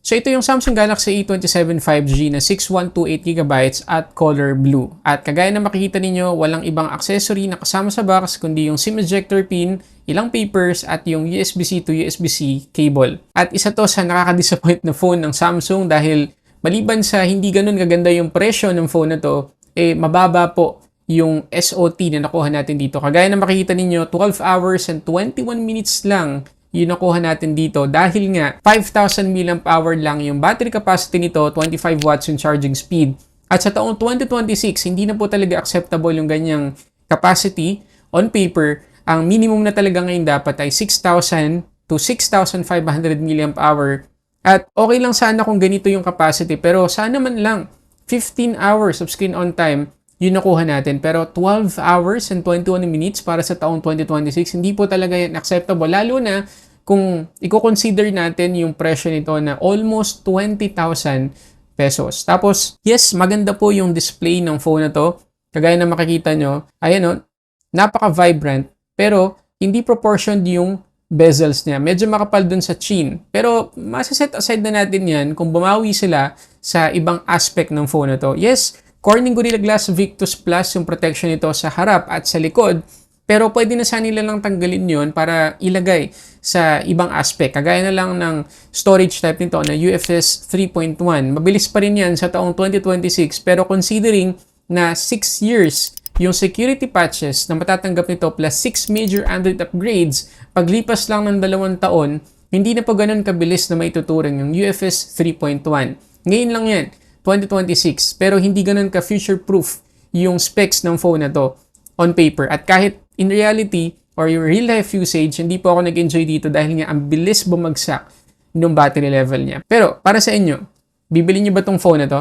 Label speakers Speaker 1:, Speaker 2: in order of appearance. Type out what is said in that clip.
Speaker 1: So ito yung Samsung Galaxy A27 5G na 6128GB at color blue. At kagaya na makikita ninyo, walang ibang accessory na kasama sa box kundi yung SIM ejector pin, ilang papers at yung USB-C to USB-C cable. At isa to sa nakaka-disappoint na phone ng Samsung dahil maliban sa hindi ganun kaganda yung presyo ng phone na to, mababa po yung SOT na nakuha natin dito. Kagaya na makikita ninyo, 12 hours and 21 minutes lang yung nakuha natin dito dahil nga 5,000 mAh lang yung battery capacity nito, 25 watts yung charging speed. At sa taong 2026, hindi na po talaga acceptable yung ganyang capacity. On paper, ang minimum na talaga ngayon dapat ay 6,000 to 6,500 mAh. At okay lang sana kung ganito yung capacity, pero sana man lang 15 hours of screen on time yung nakuha natin. Pero 12 hours and 21 minutes para sa taong 2026, hindi po talaga yan acceptable. Lalo na kung i-consider natin yung presyo nito na almost 20,000 pesos. Tapos, yes, maganda po yung display ng phone na to. Kagaya na makikita nyo, ayan o, napaka-vibrant. Pero, hindi proportioned yung bezels niya. Medyo makapal dun sa chin. Pero, masaset aside na natin yan kung bumawi sila sa ibang aspect ng phone na to. Yes, Corning Gorilla Glass Victus Plus yung protection nito sa harap at sa likod. Pero pwede na sa nila lang tanggalin yon para ilagay sa ibang aspect. Kagaya na lang ng storage type nito na UFS 3.1. Mabilis pa rin yan sa taong 2026. Pero considering na 6 years yung security patches na matatanggap nito plus 6 major Android upgrades, paglipas lang ng 2 taon, hindi na po ganun kabilis na maituturing yung UFS 3.1. Ngayon lang yan. 2026. Pero hindi ganun ka future-proof yung specs ng phone na to on paper. At kahit in reality or your real-life usage, hindi po ako nag-enjoy dito dahil nga ang bilis bumagsak ng battery level niya. Pero para sa inyo, bibili niyo ba tong phone na to?